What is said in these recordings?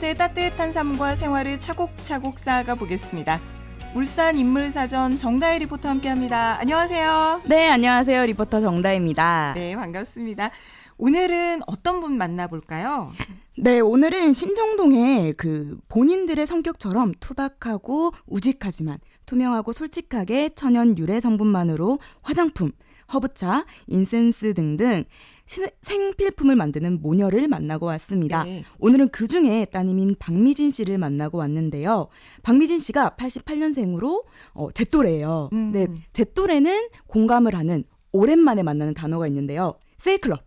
이곳의 따뜻한 삶과 생활을 차곡차곡 쌓아가 보겠습니다. 울산 인물사전 정다혜 리포터와 함께합니다. 안녕하세요. 네, 안녕하세요. 리포터 정다혜입니다. 네, 반갑습니다. 오늘은 어떤 분 만나볼까요? 네, 오늘은 신정동의 본인들의 성격처럼 투박하고 우직하지만 투명하고 솔직하게 천연 유래 성분만으로 화장품, 허브차, 인센스 등등 생필품을 만드는 모녀를 만나고 왔습니다. 네. 오늘은 그중에 따님인 박미진 씨를 만나고 왔는데요. 박미진 씨가 88년생으로 제 또래예요. 네, 제 또래는 공감을 하는 오랜만에 만나는 단어가 있는데요. 셀클럽,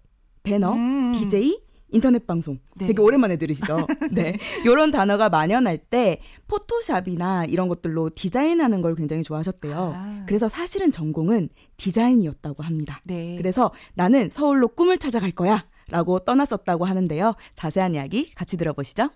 배너, BJ, 인터넷 방송. 네. 되게 오랜만에 들으시죠? 네. 이런 단어가 만연할 때 포토샵이나 이런 것들로 디자인하는 걸 굉장히 좋아하셨대요. 아. 그래서 사실은 전공은 디자인이었다고 합니다. 네. 그래서 나는 서울로 꿈을 찾아갈 거야 라고 떠났었다고 하는데요. 자세한 이야기 같이 들어보시죠.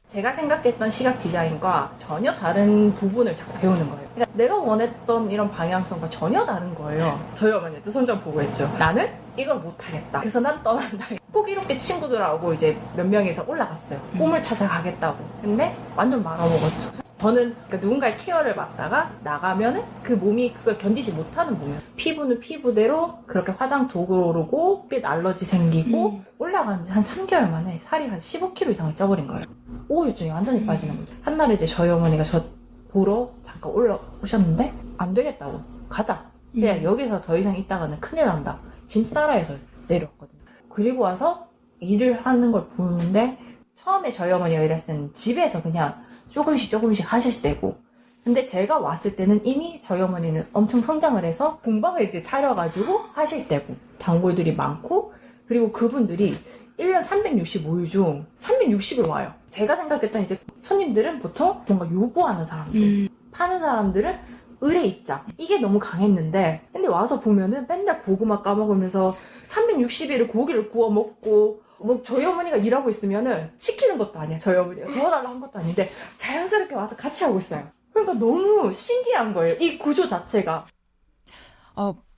제가 생각했던 시각 디자인과 전혀 다른 부분을 자꾸 배우는 거예요. 그러니까 내가 원했던 이런 방향성과 전혀 다른 거예요. 저희 어머니한테 손잡고 보고 했죠. 나는 이걸 못하겠다. 그래서 난 떠난다. 호기롭게 친구들하고 이제 몇 명이서 올라갔어요. 꿈을 찾아가겠다고. 근데 완전 말아먹었죠. 저는 그러니까 누군가의 케어를 받다가 나가면은 그 몸이 그걸 견디지 못하는 몸이에요. 피부는 피부대로 그렇게 화장 도구로 오르고 빛 알러지 생기고 올라간 지 한 3개월 만에 살이 한 15kg 이상을 쪄버린 거예요. 오후증이 완전히 빠지는 거죠. 한날 이제 저희 어머니가 저 보러 잠깐 올라오셨는데 안 되겠다고 가자. 그냥 여기서 더 이상 있다가는 큰일 난다. 진짜라에서 내려왔거든요. 그리고 와서 일을 하는 걸 보는데 처음에 저희 어머니가 일했을 때는 집에서 그냥 조금씩 하실 때고 근데 제가 왔을 때는 이미 저희 어머니는 엄청 성장을 해서 공방을 이제 차려가지고 하실 때고 단골들이 많고 그리고 그분들이 1년 365일 중 360을 와요. 제가 생각했던 이제 손님들은 보통 뭔가 요구하는 사람들 파는 사람들은 의뢰 입장 이게 너무 강했는데 근데 와서 보면은 맨날 고구마 까먹으면서 360일을 고기를 구워 먹고 뭐 저희 어머니가 일하고 있으면은 시키는 것도 아니야. 저희 어머니가 도와달라 한 것도 아닌데 자연스럽게 와서 같이 하고 있어요. 그러니까 너무 신기한 거예요. 이 구조 자체가.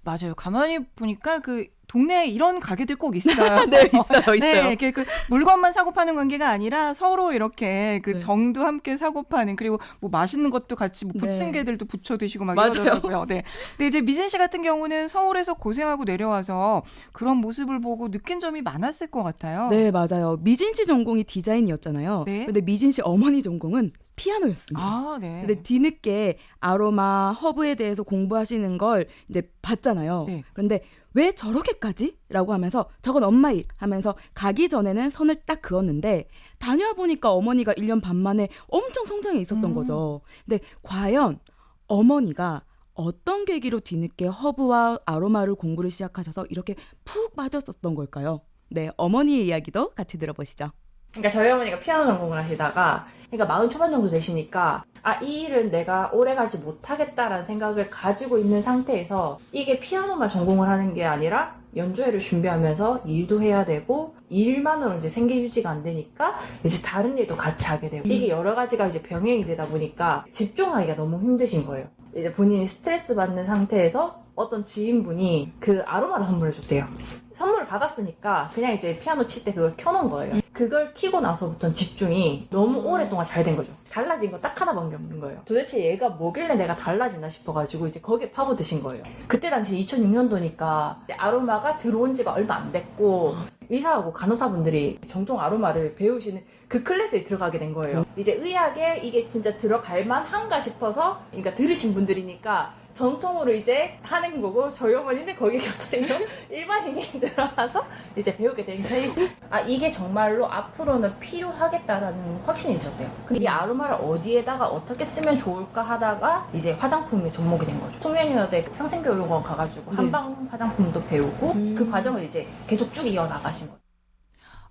맞아요. 가만히 보니까 동네에 이런 가게들 꼭 있어요. 네, 있어요. 네, 이렇게 물건만 사고 파는 관계가 아니라 서로 이렇게 네. 정도 함께 사고 파는 그리고 뭐 맛있는 것도 같이 뭐 네. 부침개들도 부쳐 드시고 막 맞아요. 이러더라고요. 네. 근데 이제 미진 씨 같은 경우는 서울에서 고생하고 내려와서 그런 모습을 보고 느낀 점이 많았을 것 같아요. 네, 맞아요. 미진 씨 전공이 디자인이었잖아요. 네. 근데 미진 씨 어머니 전공은 피아노였습니다. 아, 네. 근데 뒤늦게 아로마, 허브에 대해서 공부하시는 걸 이제 봤잖아요. 네. 그런데 왜 저렇게까지? 라고 하면서 저건 엄마 일 하면서 가기 전에는 선을 딱 그었는데 다녀와 보니까 어머니가 1년 반 만에 엄청 성장해 있었던 거죠. 근데 과연 어머니가 어떤 계기로 뒤늦게 허브와 아로마를 공부를 시작하셔서 이렇게 푹 빠졌었던 걸까요? 네, 어머니의 이야기도 같이 들어보시죠. 그러니까 저희 어머니가 피아노 전공을 하시다가 그러니까 40 초반 정도 되시니까 이 일은 내가 오래가지 못하겠다라는 생각을 가지고 있는 상태에서 이게 피아노만 전공을 하는 게 아니라 연주회를 준비하면서 일도 해야 되고 일만으로 이제 생계 유지가 안 되니까 이제 다른 일도 같이 하게 되고 이게 여러 가지가 이제 병행이 되다 보니까 집중하기가 너무 힘드신 거예요. 이제 본인이 스트레스 받는 상태에서 어떤 지인분이 그 아로마를 선물해 줬대요. 선물을 받았으니까 그냥 이제 피아노 칠 때 그걸 켜놓은 거예요. 그걸 켜고 나서부터는 집중이 너무 오랫동안 잘 된 거죠. 달라진 거 딱 하나밖에 없는 거예요. 도대체 얘가 뭐길래 내가 달라지나 싶어가지고 이제 거기에 파고드신 거예요. 그때 당시 2006년도니까 아로마가 들어온 지가 얼마 안 됐고 의사하고 간호사분들이 정통 아로마를 배우시는 그 클래스에 들어가게 된 거예요. 이제 의학에 이게 진짜 들어갈 만한가 싶어서 그러니까 들으신 분들이니까 전통으로 이제 하는 거고 저희 어머니는 거기에 곁들이고 일반인이 들어가서 이제 배우게 된 케이스. 이게 정말로 앞으로는 필요하겠다라는 확신이 있었대요. 근데 이 아로마를 어디에다가 어떻게 쓰면 좋을까 하다가 이제 화장품에 접목이 된 거죠. 청년여대 평생교육원 가가지고 한방 화장품도 배우고 그 과정을 이제 계속 쭉 이어나가신 거예요.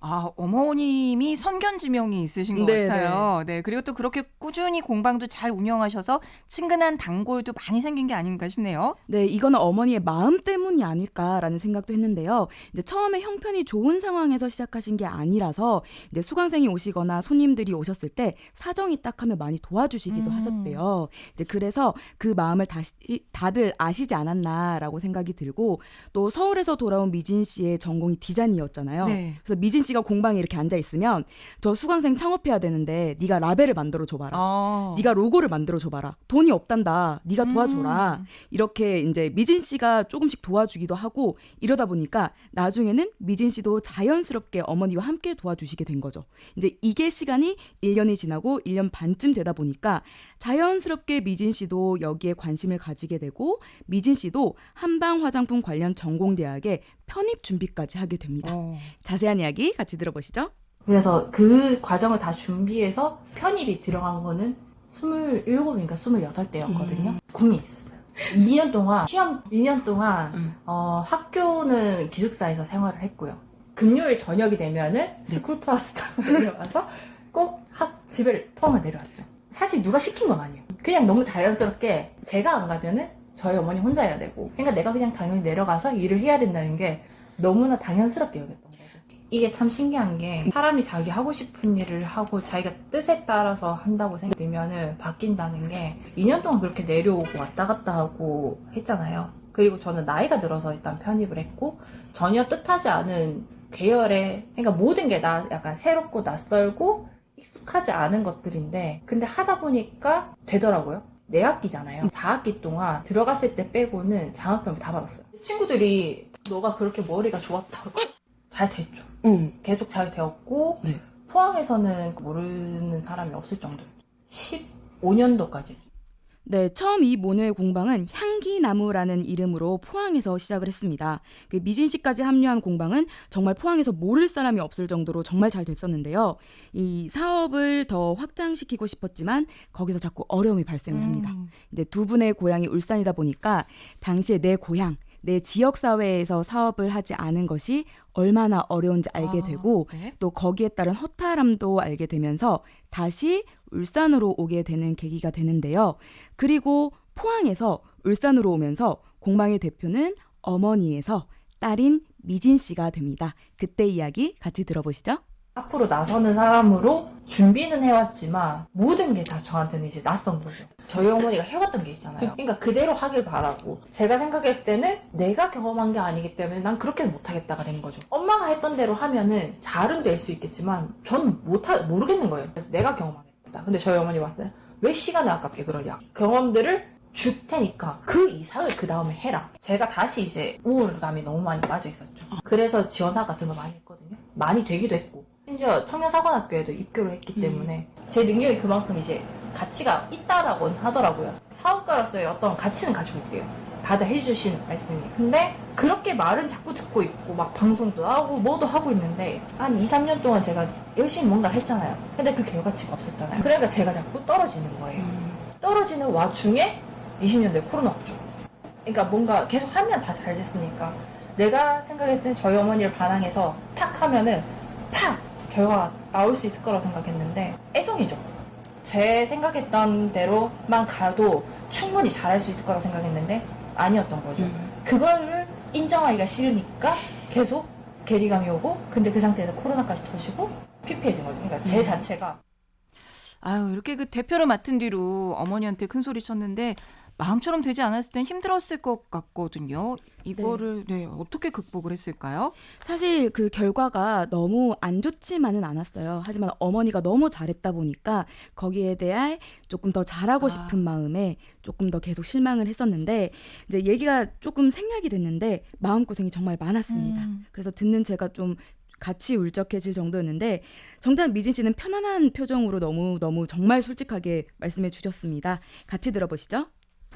어머님이 선견지명이 있으신 것 네, 같아요. 네. 그리고 또 그렇게 꾸준히 공방도 잘 운영하셔서 친근한 단골도 많이 생긴 게 아닌가 싶네요. 네, 이거는 어머니의 마음 때문이 아닐까라는 생각도 했는데요. 이제 처음에 형편이 좋은 상황에서 시작하신 게 아니라서 이제 수강생이 오시거나 손님들이 오셨을 때 사정이 딱하면 많이 도와주시기도 하셨대요. 이제 그래서 그 마음을 다들 아시지 않았나라고 생각이 들고 또 서울에서 돌아온 미진 씨의 전공이 디자인이었잖아요. 네. 그래서 미진 씨가 공방에 이렇게 앉아 있으면 저 수강생 창업해야 되는데 네가 라벨을 만들어 줘봐라. 네가 로고를 만들어 줘봐라. 돈이 없단다. 네가 도와줘라. 이렇게 이제 미진 씨가 조금씩 도와주기도 하고 이러다 보니까 나중에는 미진 씨도 자연스럽게 어머니와 함께 도와주시게 된 거죠. 이제 이게 시간이 1년이 지나고 1년 반쯤 되다 보니까 자연스럽게 미진 씨도 여기에 관심을 가지게 되고 미진 씨도 한방 화장품 관련 전공대학에 편입 준비까지 하게 됩니다. 자세한 이야기 같이 들어보시죠. 그래서 그 과정을 다 준비해서 편입이 들어간 거는 27인가 28대였거든요. 꿈이 있었어요. 2년 동안 시험 2년 동안 학교는 기숙사에서 생활을 했고요. 금요일 저녁이 되면은 스쿨 파스타가 내려와서 꼭 집에 포항을 내려왔죠. 사실 누가 시킨 건 아니에요. 그냥 너무 자연스럽게 제가 안 가면은 저희 어머니 혼자 해야 되고, 그러니까 내가 그냥 당연히 내려가서 일을 해야 된다는 게 너무나 당연스럽게 여겼던 거죠. 이게 참 신기한 게 사람이 자기 하고 싶은 일을 하고 자기가 뜻에 따라서 한다고 생각되면은 바뀐다는 게 2년 동안 그렇게 내려오고 왔다 갔다 하고 했잖아요. 그리고 저는 나이가 들어서 일단 편입을 했고 전혀 뜻하지 않은 계열에, 그러니까 모든 게 약간 새롭고 낯설고 익숙하지 않은 것들인데 근데 하다 보니까 되더라고요. 내 학기잖아요. 4학기 동안 들어갔을 때 빼고는 장학금을 다 받았어요. 친구들이 너가 그렇게 머리가 좋았다고. 잘 됐죠. 계속 잘 되었고 네. 포항에서는 모르는 사람이 없을 정도였죠. 15년도까지. 네, 처음 이 모녀의 공방은 향기나무라는 이름으로 포항에서 시작을 했습니다. 그 미진 씨까지 합류한 공방은 정말 포항에서 모를 사람이 없을 정도로 정말 잘 됐었는데요. 이 사업을 더 확장시키고 싶었지만 거기서 자꾸 어려움이 발생을 합니다. 근데 두 분의 고향이 울산이다 보니까 당시에 내 고향, 내 지역사회에서 사업을 하지 않은 것이 얼마나 어려운지 알게 되고 네. 또 거기에 따른 허탈함도 알게 되면서 다시 울산으로 오게 되는 계기가 되는데요. 그리고 포항에서 울산으로 오면서 공방의 대표는 어머니에서 딸인 미진 씨가 됩니다. 그때 이야기 같이 들어보시죠. 앞으로 나서는 사람으로 준비는 해왔지만 모든 게 다 저한테는 이제 낯선 거죠. 저희 어머니가 해왔던 게 있잖아요. 그러니까 그대로 하길 바라고. 제가 생각했을 때는 내가 경험한 게 아니기 때문에 난 그렇게는 못하겠다가 된 거죠. 엄마가 했던 대로 하면은 잘은 될 수 있겠지만 전 모르겠는 거예요. 내가 경험하겠다. 근데 저희 어머니 왔어요. 왜 시간을 아깝게 그러냐. 경험들을 줄 테니까 그 이상을 그 다음에 해라. 제가 다시 이제 우울감이 너무 많이 빠져 있었죠. 그래서 지원사업 같은 거 많이 했거든요. 많이 되기도 했고. 심지어 청년사관학교에도 입교를 했기 때문에 제 능력이 그만큼 이제 가치가 있다라고 하더라고요. 사업가로서의 어떤 가치는 가지고 있대요. 다들 해주신 말씀이. 근데 그렇게 말은 자꾸 듣고 있고 막 방송도 하고 뭐도 하고 있는데 한 2, 3년 동안 제가 열심히 뭔가를 했잖아요. 근데 그 결과치가 없었잖아요. 그러니까 제가 자꾸 떨어지는 거예요. 떨어지는 와중에 20년대에 코로나 왔죠. 그러니까 뭔가 계속 하면 다 잘 됐으니까 내가 생각했을 땐 저희 어머니를 반항해서 탁 하면은 팍! 결과가 나올 수 있을 거라고 생각했는데 애송이죠. 제 생각했던 대로만 가도 충분히 잘할 수 있을 거라고 생각했는데 아니었던 거죠. 그거를 인정하기가 싫으니까 계속 괴리감이 오고 근데 그 상태에서 코로나까지 터지고 피폐해진 거죠. 그러니까 제 자체가 아유, 이렇게 그 대표를 맡은 뒤로 어머니한테 큰 소리 쳤는데 마음처럼 되지 않았을 땐 힘들었을 것 같거든요. 이거를 어떻게 극복을 했을까요? 사실 그 결과가 너무 안 좋지만은 않았어요. 하지만 어머니가 너무 잘했다 보니까 거기에 대해 조금 더 잘하고 싶은 마음에 조금 더 계속 실망을 했었는데 이제 얘기가 조금 생략이 됐는데 마음고생이 정말 많았습니다. 그래서 듣는 제가 좀 같이 울적해질 정도였는데 정작 미진 씨는 편안한 표정으로 너무 정말 솔직하게 말씀해 주셨습니다. 같이 들어보시죠.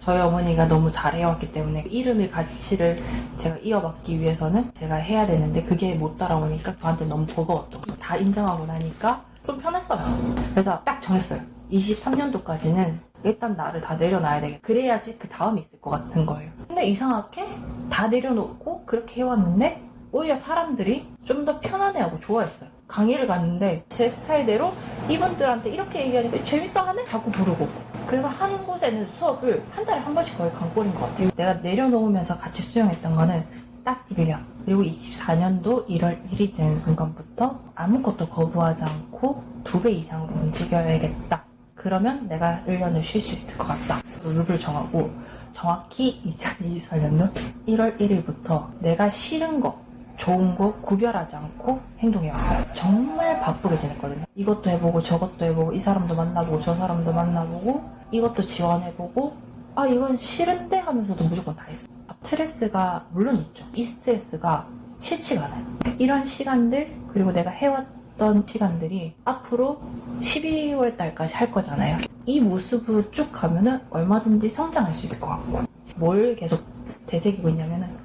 저희 어머니가 너무 잘해왔기 때문에 이름의 가치를 제가 이어받기 위해서는 제가 해야 되는데 그게 못 따라오니까 저한테 너무 버거웠던 거. 다 인정하고 나니까 좀 편했어요. 그래서 딱 정했어요. 23년도까지는 일단 나를 다 내려놔야 되겠다. 그래야지 그 다음이 있을 것 같은 거예요. 근데 이상하게 다 내려놓고 그렇게 해왔는데 오히려 사람들이 좀 더 편안해하고 좋아했어요. 강의를 갔는데 제 스타일대로 이분들한테 이렇게 얘기하니까 재밌어 하네? 자꾸 부르고. 그래서 한 곳에는 수업을 한 달에 한 번씩 거의 강꼴인 것 같아요. 내가 내려놓으면서 같이 수영했던 거는 딱 1년. 그리고 24년도 1월 1일 되는 순간부터 아무것도 거부하지 않고 2배 이상으로 움직여야겠다. 그러면 내가 1년을 쉴 수 있을 것 같다. 룰을 정하고 정확히 2024년도 1월 1일부터 내가 싫은 거 좋은 거 구별하지 않고 행동해왔어요. 정말 바쁘게 지냈거든요. 이것도 해보고 저것도 해보고 이 사람도 만나보고 저 사람도 만나보고 이것도 지원해보고 아 이건 싫은데 하면서도 무조건 다 했어요. 스트레스가 물론 있죠. 이 스트레스가 싫지가 않아요. 이런 시간들 그리고 내가 해왔던 시간들이 앞으로 12월 달까지 할 거잖아요. 이 모습으로 쭉 가면은 얼마든지 성장할 수 있을 것 같고 뭘 계속 되새기고 있냐면은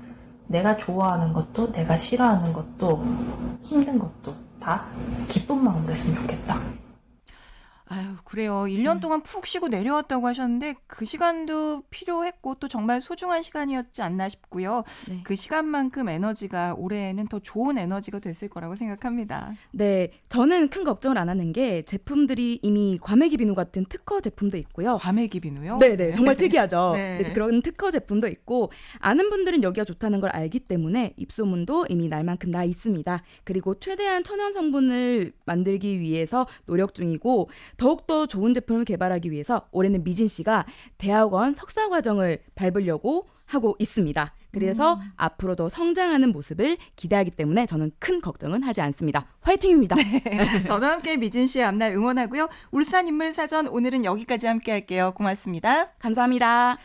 내가 좋아하는 것도 내가 싫어하는 것도 힘든 것도 다 기쁜 마음으로 했으면 좋겠다. 아유, 그래요. 1년 동안 푹 쉬고 내려왔다고 하셨는데 그 시간도 필요했고 또 정말 소중한 시간이었지 않나 싶고요. 네. 그 시간만큼 에너지가 올해에는 더 좋은 에너지가 됐을 거라고 생각합니다. 네, 저는 큰 걱정을 안 하는 게 제품들이 이미 과메기 비누 같은 특허 제품도 있고요. 과메기 비누요? 네네, 정말 특이하죠. 네. 네, 그런 특허 제품도 있고 아는 분들은 여기가 좋다는 걸 알기 때문에 입소문도 이미 날 만큼 나 있습니다. 그리고 최대한 천연 성분을 만들기 위해서 노력 중이고 더욱더 좋은 제품을 개발하기 위해서 올해는 미진 씨가 대학원 석사 과정을 밟으려고 하고 있습니다. 그래서 앞으로 더 성장하는 모습을 기대하기 때문에 저는 큰 걱정은 하지 않습니다. 화이팅입니다. 저도 함께 미진 씨의 앞날 응원하고요. 울산 인물사전 오늘은 여기까지 함께 할게요. 고맙습니다. 감사합니다.